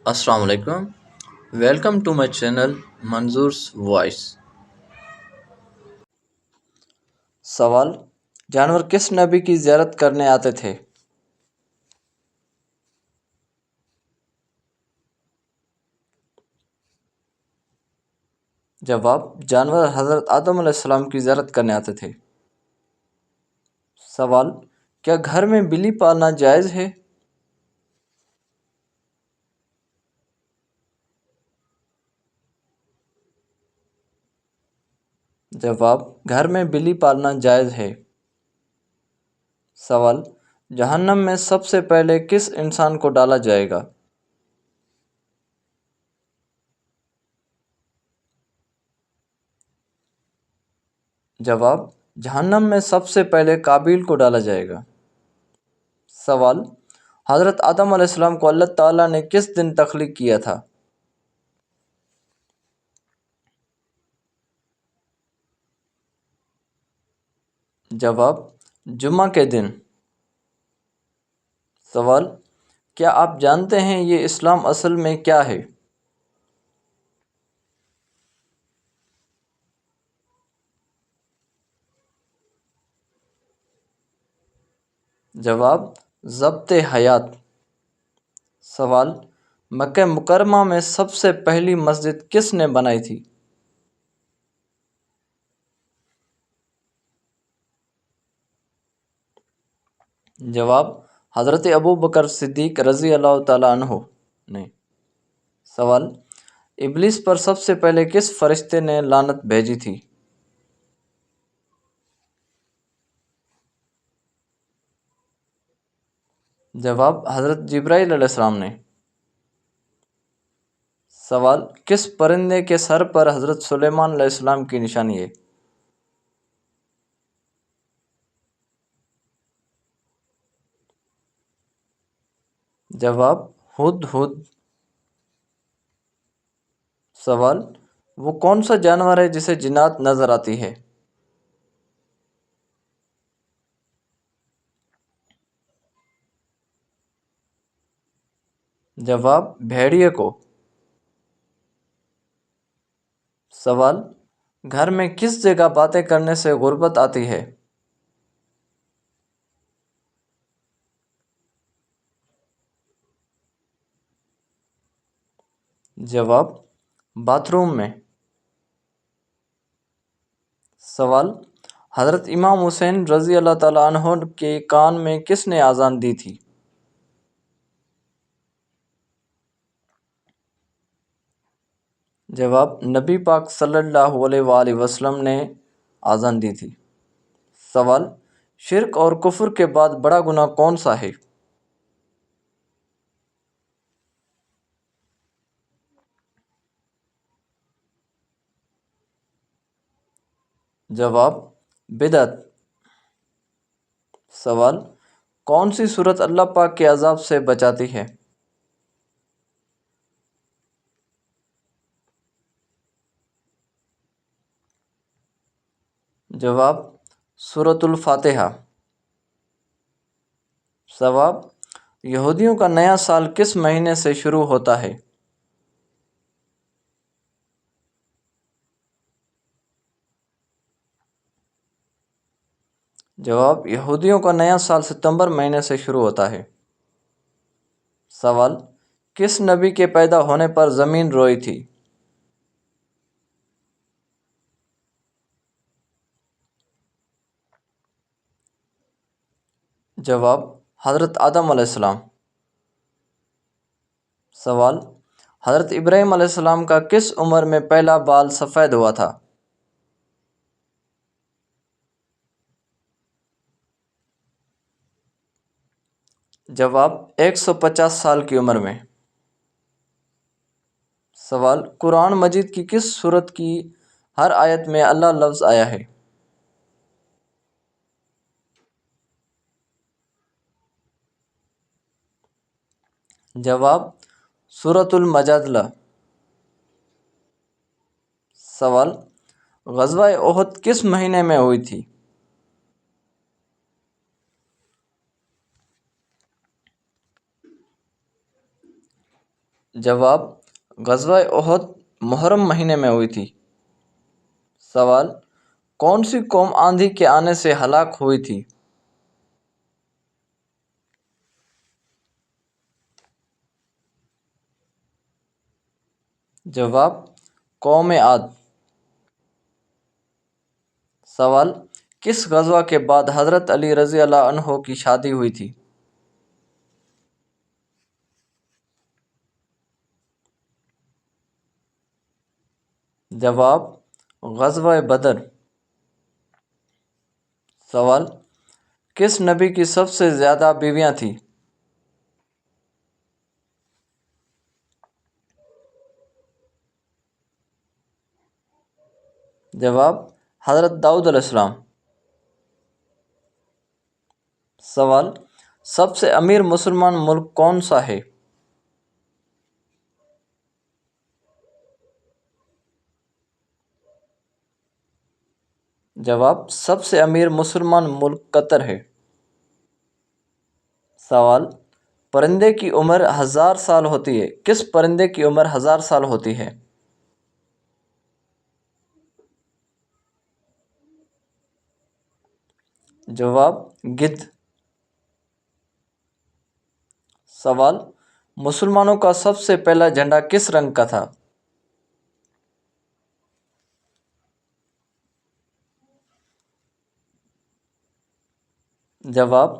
السلام علیکم. Welcome to my channel Manzoor's voice. سوال: جانور کس نبی کی زیارت کرنے آتے تھے؟ جواب: جانور حضرت آدم علیہ السلام کی زیارت کرنے آتے تھے. سوال: کیا گھر میں بلی پالنا جائز ہے؟ جواب: گھر میں بلی پالنا جائز ہے. سوال: جہنم میں سب سے پہلے کس انسان کو ڈالا جائے گا؟ جواب: جہنم میں سب سے پہلے قابیل کو ڈالا جائے گا. سوال: حضرت آدم علیہ السلام کو اللہ تعالیٰ نے کس دن تخلیق کیا تھا؟ جواب: جمعہ کے دن. سوال: کیا آپ جانتے ہیں یہ اسلام اصل میں کیا ہے؟ جواب: ضبط حیات. سوال: مکہ مکرمہ میں سب سے پہلی مسجد کس نے بنائی تھی؟ جواب: حضرت ابو بکر صدیق رضی اللہ تعالیٰ عنہ نے. سوال: ابلیس پر سب سے پہلے کس فرشتے نے لعنت بھیجی تھی؟ جواب: حضرت جبرائیل علیہ السلام نے. سوال: کس پرندے کے سر پر حضرت سلیمان علیہ السلام کی نشانی ہے؟ جواب: ہد ہد. سوال: وہ کون سا جانور ہے جسے جنات نظر آتی ہے؟ جواب: بھیڑیے کو. سوال: گھر میں کس جگہ باتیں کرنے سے غربت آتی ہے؟ جواب: باتھ روم میں. سوال: حضرت امام حسین رضی اللہ تعالیٰ عنہ کے کان میں کس نے اذان دی تھی؟ جواب: نبی پاک صلی اللہ علیہ وآلہ وسلم نے اذان دی تھی. سوال: شرک اور کفر کے بعد بڑا گناہ کون سا ہے؟ جواب: بدعت. سوال: کون سی صورت اللہ پاک کے عذاب سے بچاتی ہے؟ جواب: سورۃ الفاتحہ. جواب: یہودیوں کا نیا سال کس مہینے سے شروع ہوتا ہے؟ جواب: یہودیوں کا نیا سال ستمبر مہینے سے شروع ہوتا ہے. سوال: کس نبی کے پیدا ہونے پر زمین روئی تھی؟ جواب: حضرت آدم علیہ السلام. سوال: حضرت ابراہیم علیہ السلام کا کس عمر میں پہلا بال سفید ہوا تھا؟ جواب: 150 سال کی عمر میں. سوال: قرآن مجید کی کس سورت کی ہر آیت میں اللہ لفظ آیا ہے؟ جواب: سورۃ المجادلہ. سوال: غزوہ احد کس مہینے میں ہوئی تھی؟ جواب: غزوہ احد محرم مہینے میں ہوئی تھی۔ سوال: کون سی قوم آندھی کے آنے سے ہلاک ہوئی تھی؟ جواب: قوم عاد۔ سوال: کس غزوہ کے بعد حضرت علی رضی اللہ عنہ کی شادی ہوئی تھی؟ جواب: غزوہ بدر۔ سوال: کس نبی کی سب سے زیادہ بیویاں تھیں؟ جواب: حضرت داؤد علیہ السلام۔ سوال: سب سے امیر مسلمان ملک کون سا ہے؟ جواب: سب سے امیر مسلمان ملک قطر ہے۔ سوال: پرندے کی عمر 1000 سال ہوتی ہے، کس پرندے کی عمر 1000 سال ہوتی ہے؟ جواب: گدھ۔ سوال: مسلمانوں کا سب سے پہلا جھنڈا کس رنگ کا تھا؟ جواب: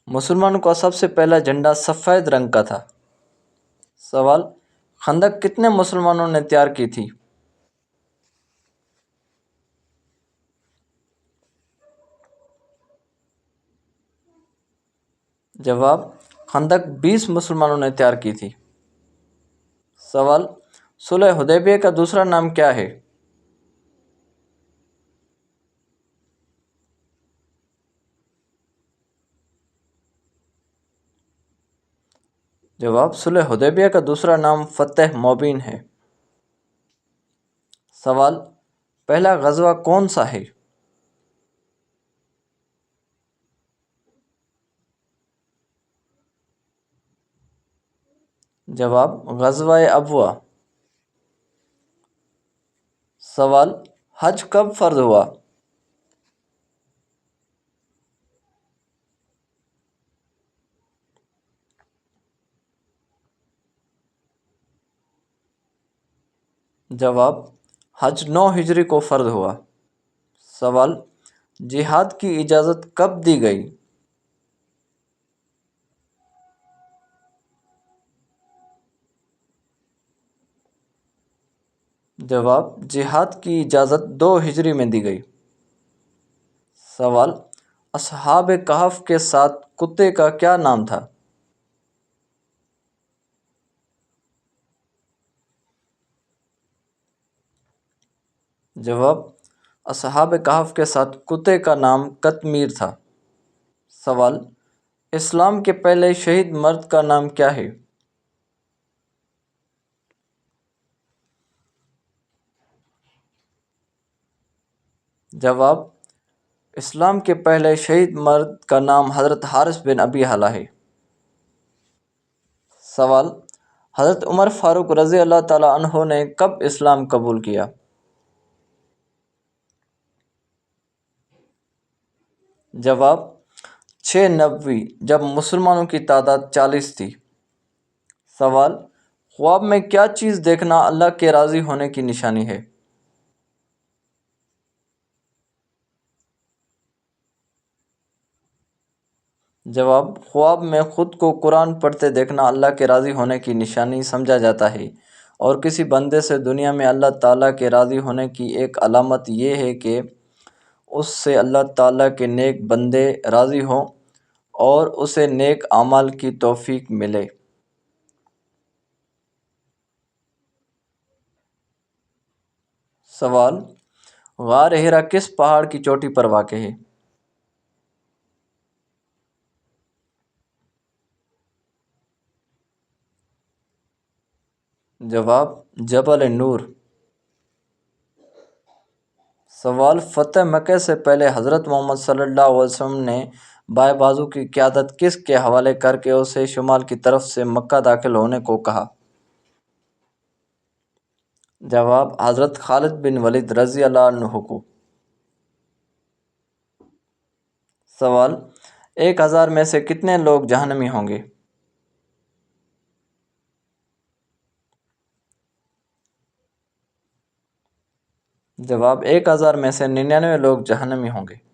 مسلمانوں کا سب سے پہلا جھنڈا سفید رنگ کا تھا۔ سوال: خندق کتنے مسلمانوں نے تیار کی تھی؟ جواب: خندق 20 مسلمانوں نے تیار کی تھی۔ سوال: صلح حدیبیہ کا دوسرا نام کیا ہے؟ جواب: صلح حدیبیہ کا دوسرا نام فتح مبین ہے۔ سوال: پہلا غزوہ کون سا ہے؟ جواب: غزوہ ابواء۔ سوال: حج کب فرض ہوا؟ جواب: حج 9 ہجری کو فرض ہوا۔ سوال: جہاد کی اجازت کب دی گئی؟ جواب: جہاد کی اجازت 2 ہجری میں دی گئی۔ سوال: اصحاب کہف کے ساتھ کتے کا کیا نام تھا؟ جواب: اصحاب کہف کے ساتھ کتے کا نام قطمیر تھا۔ سوال: اسلام کے پہلے شہید مرد کا نام کیا ہے؟ جواب: اسلام کے پہلے شہید مرد کا نام حضرت حارث بن ابی حالہ ہے۔ سوال: حضرت عمر فاروق رضی اللہ تعالیٰ عنہ نے کب اسلام قبول کیا؟ جواب: 6 نبوی جب مسلمانوں کی تعداد 40 تھی۔ سوال: خواب میں کیا چیز دیکھنا اللہ کے راضی ہونے کی نشانی ہے؟ جواب: خواب میں خود کو قرآن پڑھتے دیکھنا اللہ کے راضی ہونے کی نشانی سمجھا جاتا ہے، اور کسی بندے سے دنیا میں اللہ تعالیٰ کے راضی ہونے کی ایک علامت یہ ہے کہ اس سے اللہ تعالیٰ کے نیک بندے راضی ہوں اور اسے نیک اعمال کی توفیق ملے۔ سوال: غار ہرا کس پہاڑ کی چوٹی پر واقع ہے؟ جواب: جبل نور۔ سوال: فتح مکہ سے پہلے حضرت محمد صلی اللہ علیہ وسلم نے بائیں بازو کی قیادت کس کے حوالے کر کے اسے شمال کی طرف سے مکہ داخل ہونے کو کہا؟ جواب حضرت خالد بن ولید رضی اللہ عنہ کو۔ سوال 1000 میں سے کتنے لوگ جہنمی ہوں گے؟ جواب 1000 میں سے 99 لوگ جہنمی ہوں گے۔